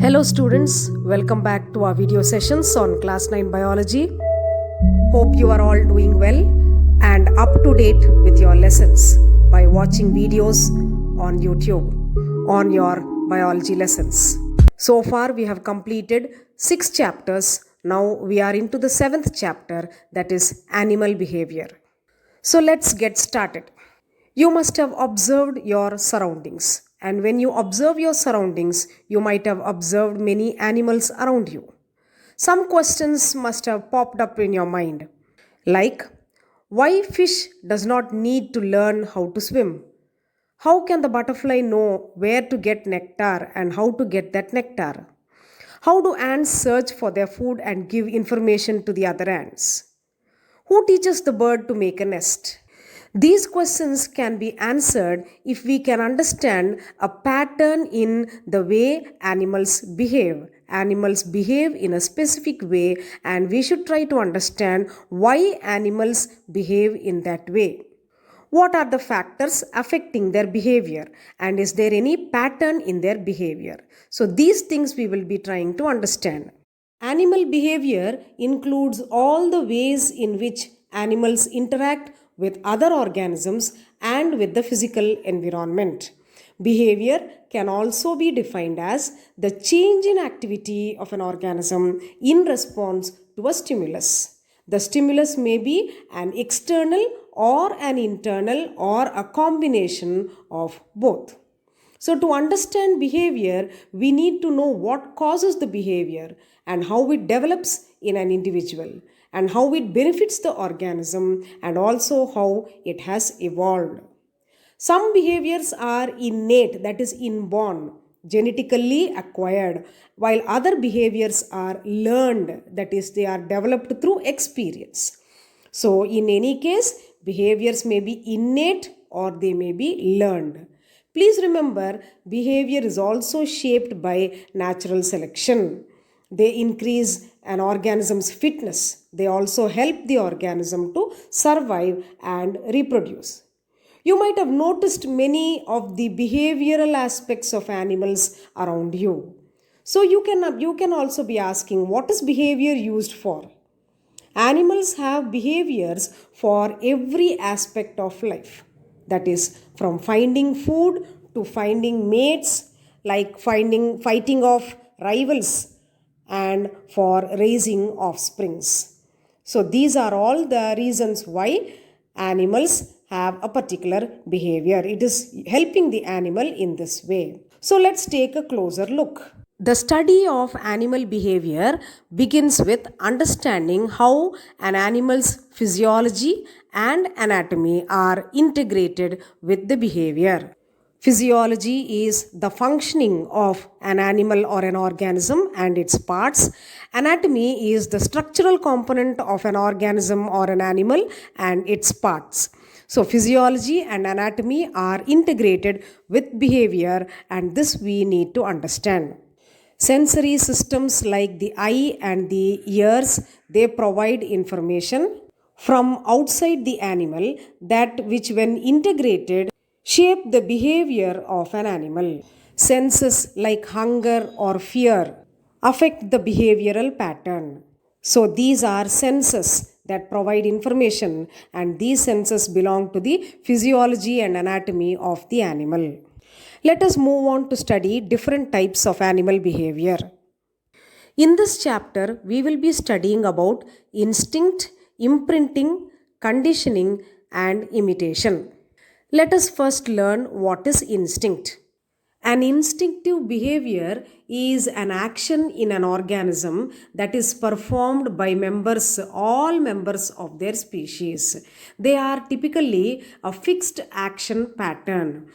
Hello students, welcome back to our video sessions on class 9 biology. Hope you are all doing well and up to date with your lessons by watching videos on YouTube on your biology lessons. So far we have completed 6 chapters. Now we are into the 7th chapter, that is animal behavior. So let's get started. You must have observed your surroundings, and when you observe your surroundings, you might have observed many animals around you. Some questions must have popped up in your mind, like why fish does not need to learn how to swim? How can the butterfly know where to get nectar and how to get that nectar? How do ants search for their food and give information to the other ants? Who teaches the bird to make a nest? These questions can be answered if we can understand a pattern in the way animals behave. Animals behave in a specific way, and we should try to understand why animals behave in that way. What are the factors affecting their behavior, and is there any pattern in their behavior? So these things we will be trying to understand. Animal behavior includes all the ways in which animals interact with other organisms and with the physical environment. Behavior can also be defined as the change in activity of an organism in response to a stimulus. The stimulus may be an external or an internal or a combination of both. So, to understand behavior, we need to know what causes the behavior and how it develops in an individual and how it benefits the organism and also how it has evolved. Some behaviors are innate, that is inborn, genetically acquired, while other behaviors are learned, that is they are developed through experience. So, in any case, behaviors may be innate or they may be learned. Please remember, behavior is also shaped by natural selection. They increase an organism's fitness. They also help the organism to survive and reproduce. You might have noticed many of the behavioral aspects of animals around you. So you can also be asking, what is behavior used for? Animals have behaviors for every aspect of life. That is, from finding food to finding mates, like fighting off rivals, and for raising offsprings. So these are all the reasons why animals have a particular behavior. It is helping the animal in this way. So let's take a closer look. The study of animal behavior begins with understanding how an animal's physiology and anatomy are integrated with the behavior. Physiology is the functioning of an animal or an organism and its parts. Anatomy is the structural component of an organism or an animal and its parts. So, physiology and anatomy are integrated with behavior, and this we need to understand. Sensory systems like the eye and the ears, they provide information from outside the animal that which when integrated shape the behavior of an animal. Senses like hunger or fear affect the behavioral pattern. So these are senses that provide information, and these senses belong to the physiology and anatomy of the animal. Let us move on to study different types of animal behavior. In this chapter, we will be studying about instinct, imprinting, conditioning, and imitation. Let us first learn what is instinct. An instinctive behavior is an action in an organism that is performed by all members of their species. They are typically a fixed action pattern.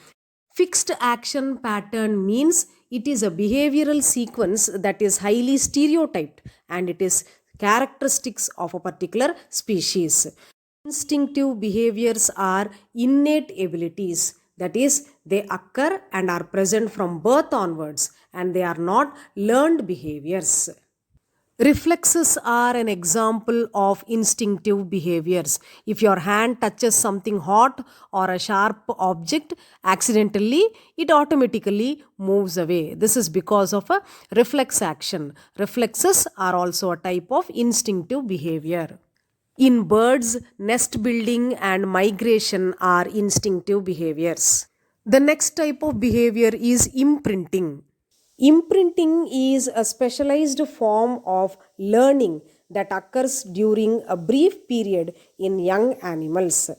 Fixed action pattern means it is a behavioral sequence that is highly stereotyped and it is characteristics of a particular species. Instinctive behaviors are innate abilities, that is, they occur and are present from birth onwards, and they are not learned behaviors. Reflexes are an example of instinctive behaviors. If your hand touches something hot or a sharp object accidentally, it automatically moves away. This is because of a reflex action. Reflexes are also a type of instinctive behavior. In birds, nest building and migration are instinctive behaviors. The next type of behavior is imprinting. Imprinting is a specialized form of learning that occurs during a brief period in young animals.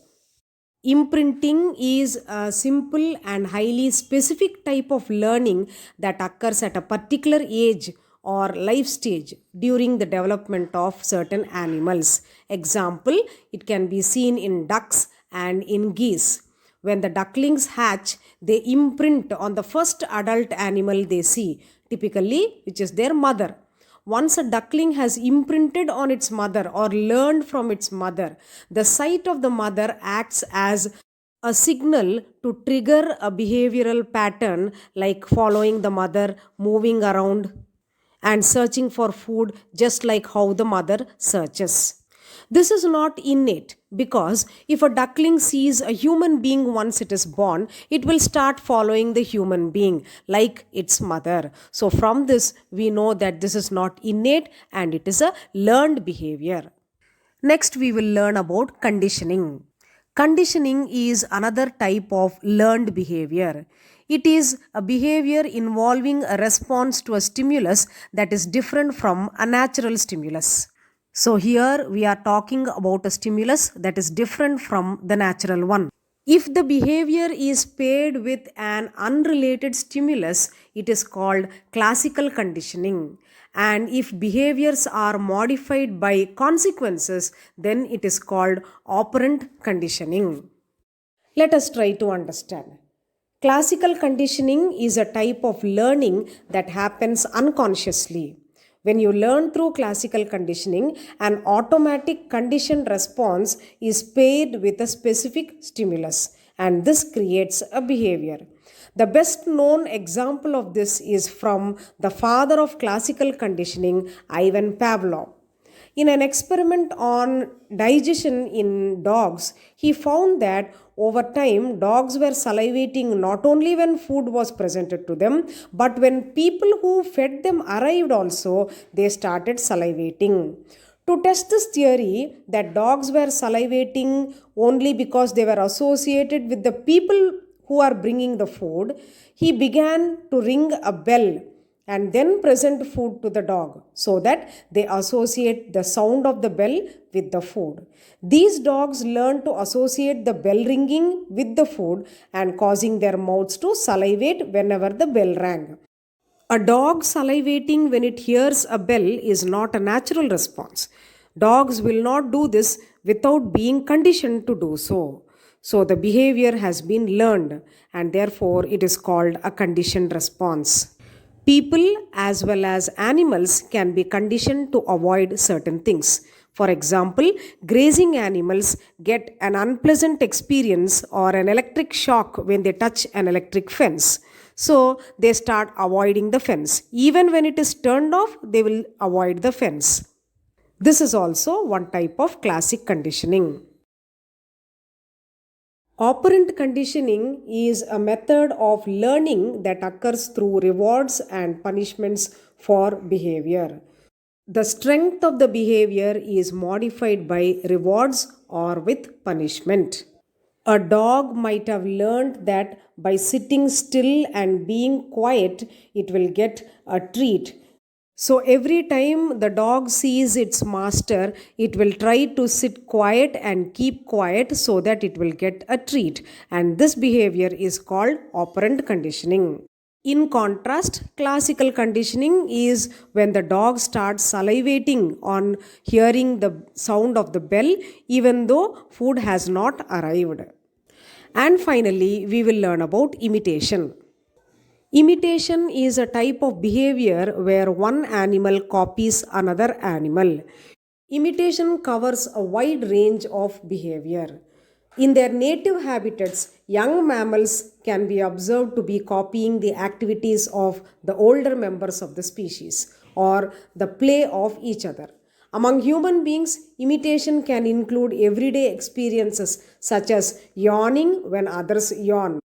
Imprinting is a simple and highly specific type of learning that occurs at a particular age or life stage during the development of certain animals. Example, it can be seen in ducks and in geese. When the ducklings hatch, they imprint on the first adult animal they see, typically, which is their mother. Once a duckling has imprinted on its mother or learned from its mother, the sight of the mother acts as a signal to trigger a behavioral pattern like following the mother, moving around, and searching for food just like how the mother searches. This is not innate because if a duckling sees a human being once it is born, it will start following the human being like its mother. So, from this, we know that this is not innate and it is a learned behavior. Next, we will learn about conditioning. Conditioning is another type of learned behavior. It is a behavior involving a response to a stimulus that is different from a natural stimulus. So, here we are talking about a stimulus that is different from the natural one. If the behavior is paired with an unrelated stimulus, it is called classical conditioning. And if behaviors are modified by consequences, then it is called operant conditioning. Let us try to understand. Classical conditioning is a type of learning that happens unconsciously. When you learn through classical conditioning, an automatic conditioned response is paired with a specific stimulus, and this creates a behavior. The best known example of this is from the father of classical conditioning, Ivan Pavlov. In an experiment on digestion in dogs, he found that over time dogs were salivating not only when food was presented to them, but when people who fed them arrived also, they started salivating. To test this theory that dogs were salivating only because they were associated with the people who are bringing the food, he began to ring a bell and then present food to the dog so that they associate the sound of the bell with the food. These dogs learn to associate the bell ringing with the food and causing their mouths to salivate whenever the bell rang. A dog salivating when it hears a bell is not a natural response. Dogs will not do this without being conditioned to do so. So the behavior has been learned and therefore it is called a conditioned response. People as well as animals can be conditioned to avoid certain things. For example, grazing animals get an unpleasant experience or an electric shock when they touch an electric fence. So they start avoiding the fence. Even when it is turned off, they will avoid the fence. This is also one type of classic conditioning. Operant conditioning is a method of learning that occurs through rewards and punishments for behavior. The strength of the behavior is modified by rewards or with punishment. A dog might have learned that by sitting still and being quiet, it will get a treat. So every time the dog sees its master, it will try to sit quiet and keep quiet so that it will get a treat. And this behavior is called operant conditioning. In contrast, classical conditioning is when the dog starts salivating on hearing the sound of the bell, even though food has not arrived. And finally, we will learn about imitation. Imitation is a type of behavior where one animal copies another animal. Imitation covers a wide range of behavior. In their native habitats, young mammals can be observed to be copying the activities of the older members of the species. or the play of each other. Among human beings, imitation can include everyday experiences such as yawning when others yawn.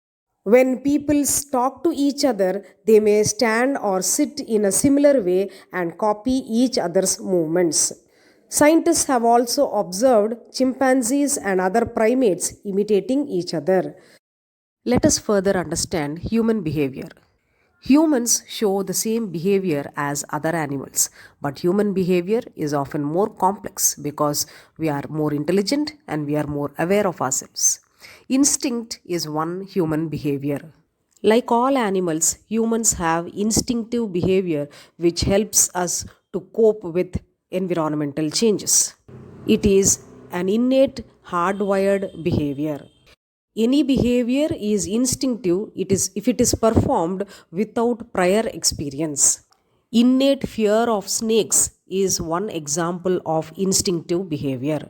When people talk to each other, they may stand or sit in a similar way and copy each other's movements. Scientists have also observed chimpanzees and other primates imitating each other. Let us further understand human behavior. Humans show the same behavior as other animals, but human behavior is often more complex because we are more intelligent and we are more aware of ourselves. Instinct is one human behavior. Like all animals, humans have instinctive behavior which helps us to cope with environmental changes. It is an innate, hardwired behavior. Any behavior is instinctive if it is performed without prior experience. Innate fear of snakes is one example of instinctive behavior.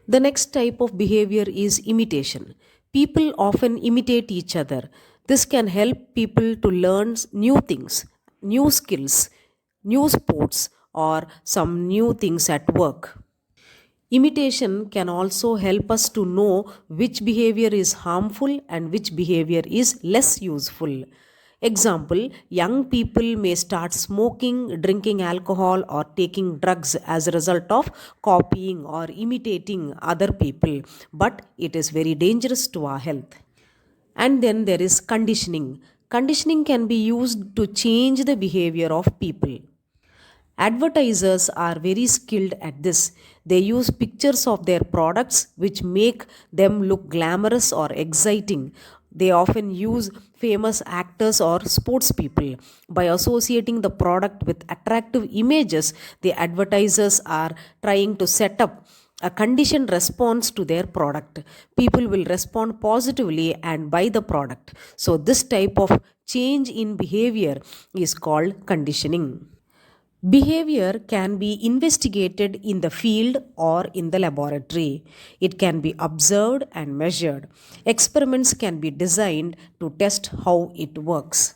The next type of behavior is imitation. People often imitate each other. This can help people to learn new things, new skills, new sports, or some new things at work. Imitation can also help us to know which behavior is harmful and which behavior is less useful. Example, young people may start smoking, drinking alcohol, or taking drugs as a result of copying or imitating other people, but it is very dangerous to our health. And then there is conditioning. Conditioning can be used to change the behavior of people. Advertisers are very skilled at this. They use pictures of their products which make them look glamorous or exciting. They often use famous actors or sports people. By associating the product with attractive images, the advertisers are trying to set up a conditioned response to their product. People will respond positively and buy the product. So, this type of change in behavior is called conditioning. Behavior can be investigated in the field or in the laboratory. It can be observed and measured. Experiments can be designed to test how it works.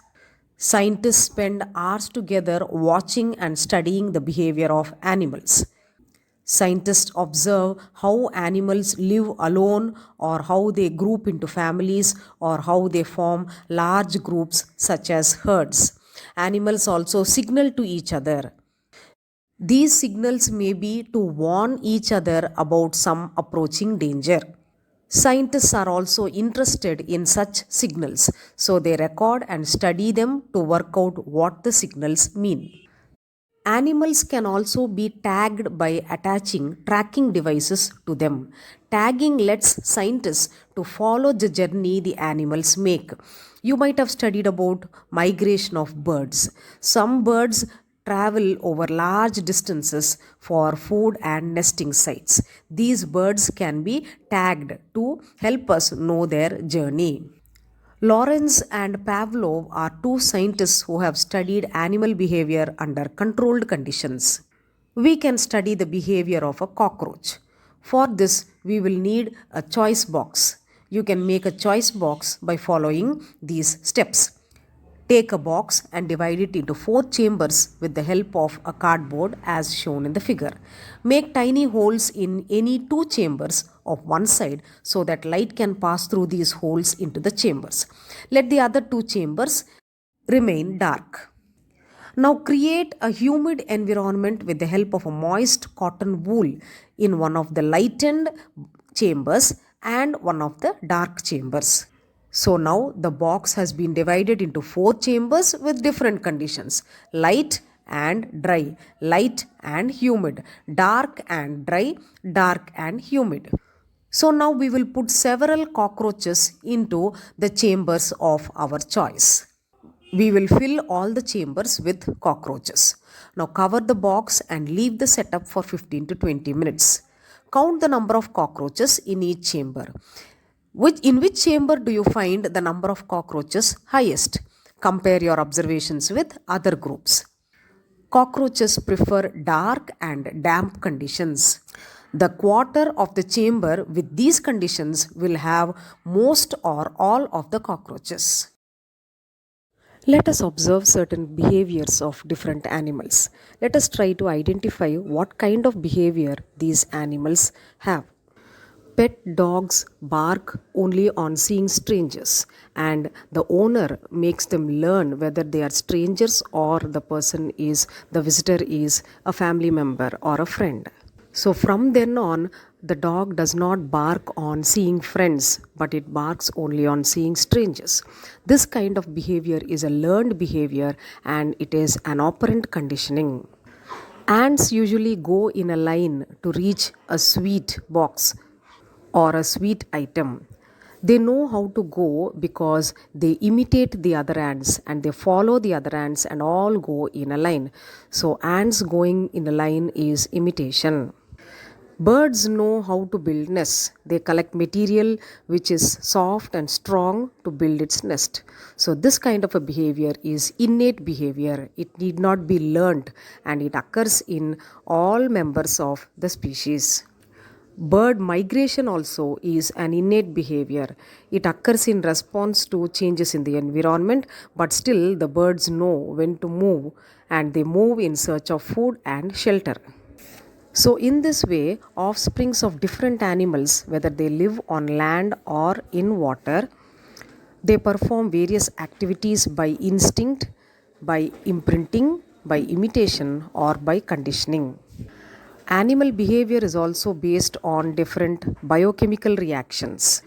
Scientists spend hours together watching and studying the behavior of animals. Scientists observe how animals live alone or how they group into families or how they form large groups such as herds. Animals also signal to each other. These signals may be to warn each other about some approaching danger. Scientists are also interested in such signals, so they record and study them to work out what the signals mean. Animals can also be tagged by attaching tracking devices to them. Tagging lets scientists to follow the journey the animals make. You might have studied about migration of birds. Some birds travel over large distances for food and nesting sites. These birds can be tagged to help us know their journey. Lawrence and Pavlov are two scientists who have studied animal behavior under controlled conditions. We can study the behavior of a cockroach. For this, we will need a choice box. You can make a choice box by following these steps. Take a box and divide it into 4 chambers with the help of a cardboard as shown in the figure. Make tiny holes in any 2 chambers of one side so that light can pass through these holes into the chambers. Let the other 2 chambers remain dark. Now create a humid environment with the help of a moist cotton wool in one of the lightened chambers and one of the dark chambers. So now the box has been divided into 4 chambers with different conditions: light and dry, light and humid, dark and dry, dark and humid. So now we will put several cockroaches into the chambers of our choice. We will fill all the chambers with cockroaches. Now cover the box and leave the setup for 15 to 20 minutes. Count the number of cockroaches in each chamber. In which chamber do you find the number of cockroaches highest? Compare your observations with other groups. Cockroaches prefer dark and damp conditions. The quarter of the chamber with these conditions will have most or all of the cockroaches. Let us observe certain behaviors of different animals. Let us try to identify what kind of behavior these animals have. Pet dogs bark only on seeing strangers, and the owner makes them learn whether they are strangers or the visitor is a family member or a friend. So from then on, the dog does not bark on seeing friends, but it barks only on seeing strangers. This kind of behavior is a learned behavior and it is an operant conditioning. Ants usually go in a line to reach a sweet box or a sweet item. They know how to go because they imitate the other ants and they follow the other ants and all go in a line. So, ants going in a line is imitation. Birds know how to build nests. They collect material which is soft and strong to build its nest. So, this kind of a behavior is innate behavior. It need not be learnt and it occurs in all members of the species. Bird migration also is an innate behavior. It occurs in response to changes in the environment, but still the birds know when to move and they move in search of food and shelter. So, in this way, offsprings of different animals, whether they live on land or in water, they perform various activities by instinct, by imprinting, by imitation, or by conditioning. Animal behavior is also based on different biochemical reactions.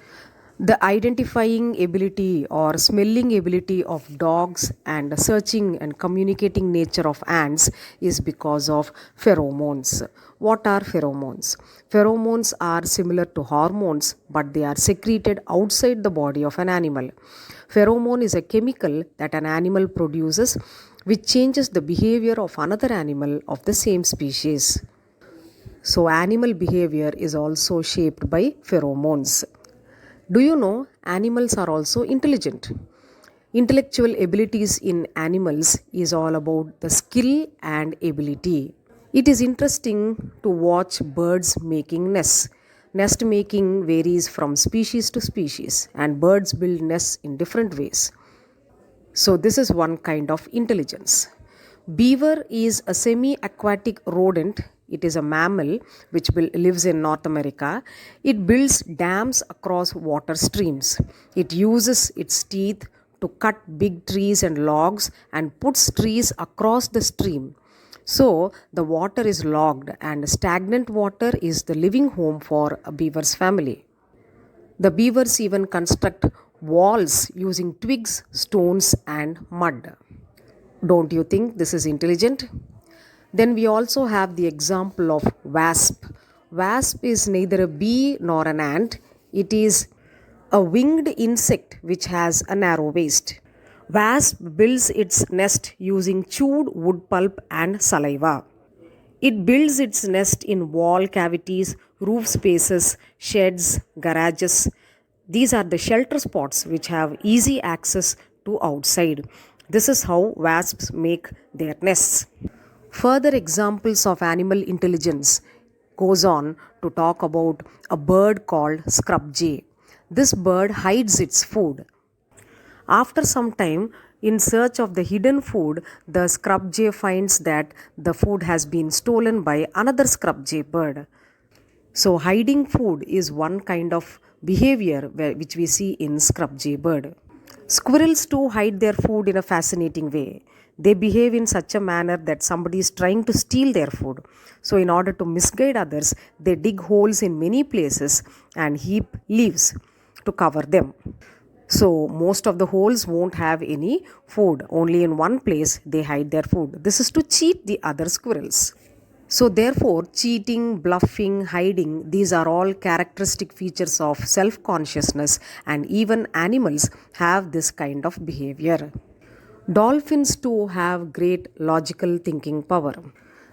The identifying ability or smelling ability of dogs and searching and communicating nature of ants is because of pheromones. What are pheromones? Pheromones are similar to hormones, but they are secreted outside the body of an animal. Pheromone is a chemical that an animal produces which changes the behavior of another animal of the same species. So, animal behavior is also shaped by pheromones. Do you know animals are also intelligent? Intellectual abilities in animals is all about the skill and ability. It is interesting to watch birds making nests. Nest making varies from species to species, and birds build nests in different ways. So, this is one kind of intelligence. Beaver is a semi aquatic rodent. It is a mammal which lives in North America. It builds dams across water streams. It uses its teeth to cut big trees and logs and puts trees across the stream. So, the water is logged, and stagnant water is the living home for a beaver's family. The beavers even construct walls using twigs, stones, and mud. Don't you think this is intelligent? Then we also have the example of wasp. Wasp is neither a bee nor an ant. It is a winged insect which has a narrow waist. Wasp builds its nest using chewed wood pulp and saliva. It builds its nest in wall cavities, roof spaces, sheds, garages. These are the shelter spots which have easy access to outside. This is how wasps make their nests. Further examples of animal intelligence goes on to talk about a bird called scrub jay. This bird hides its food. After some time, in search of the hidden food, the scrub jay finds that the food has been stolen by another scrub jay bird. So, hiding food is one kind of behavior which we see in scrub jay bird. Squirrels too hide their food in a fascinating way. They behave in such a manner that somebody is trying to steal their food. So, in order to misguide others, they dig holes in many places and heap leaves to cover them. So, most of the holes won't have any food. Only in one place they hide their food. This is to cheat the other squirrels. So, therefore, cheating, bluffing, hiding, these are all characteristic features of self consciousness, and even animals have this kind of behavior. Dolphins too have great logical thinking power.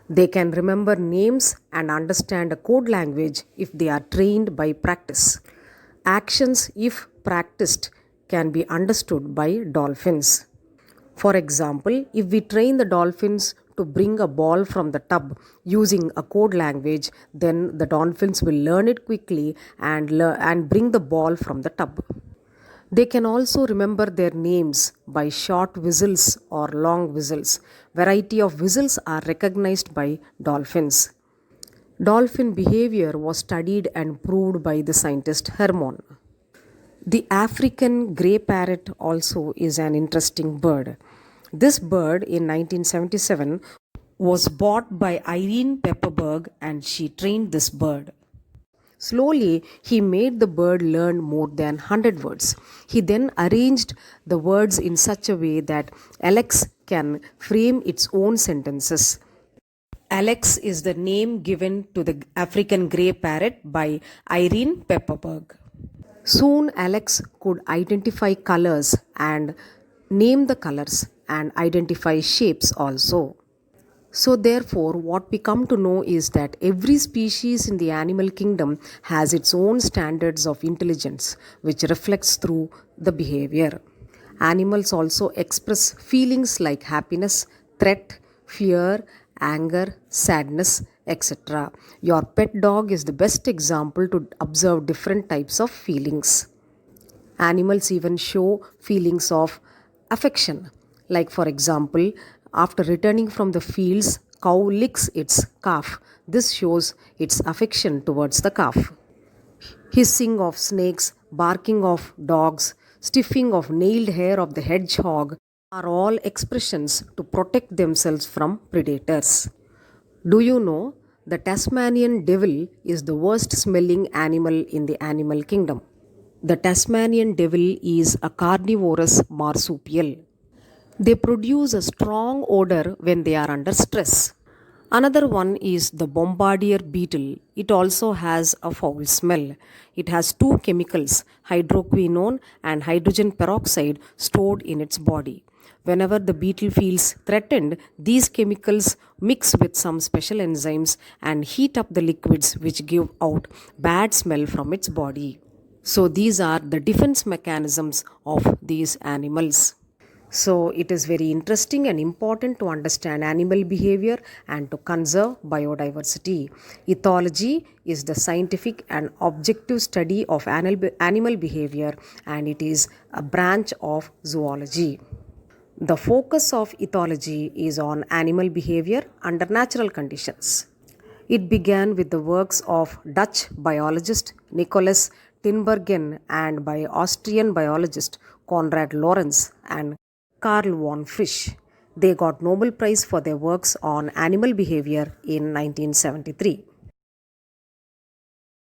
They can remember names and understand a code language if they are trained by practice. Actions, if practiced, can be understood by dolphins. For example, if we train the dolphins to bring a ball from the tub using a code language, then the dolphins will learn it quickly and bring the ball from the tub. They can also remember their names by short whistles or long whistles. Variety of whistles are recognized by dolphins. Dolphin behavior was studied and proved by the scientist Hermon. The African grey parrot also is an interesting bird. This bird in 1977 was bought by Irene Pepperberg and she trained this bird. Slowly, he made the bird learn more than 100 words. He then arranged the words in such a way that Alex can frame its own sentences. Alex is the name given to the African grey parrot by Irene Pepperberg. Soon, Alex could identify colors and name the colors and identify shapes also. So, therefore, what we come to know is that every species in the animal kingdom has its own standards of intelligence, which reflects through the behavior. Animals also express feelings like happiness, threat, fear, anger, sadness, etc. Your pet dog is the best example to observe different types of feelings. Animals even show feelings of affection. Like, for example, after returning from the fields, cow licks its calf. This shows its affection towards the calf. Hissing of snakes, barking of dogs, sniffing of nailed hair of the hedgehog are all expressions to protect themselves from predators. Do you know the Tasmanian devil is the worst smelling animal in the animal kingdom? The Tasmanian devil is a carnivorous marsupial. They produce a strong odor when they are under stress. Another one is the bombardier beetle. It also has a foul smell. It has two chemicals, hydroquinone and hydrogen peroxide, stored in its body. Whenever the beetle feels threatened, these chemicals mix with some special enzymes and heat up the liquids which give out bad smell from its body. So these are the defense mechanisms of these animals. So it is very interesting and important to understand animal behavior and to conserve biodiversity. Ethology is the scientific and objective study of animal behavior, and it is a branch of zoology. The focus of ethology is on animal behavior under natural conditions. It began with the works of Dutch biologist Nicholas Tinbergen and by Austrian biologist Konrad Lorenz and Karl von Frisch. They got Nobel Prize for their works on animal behavior in 1973.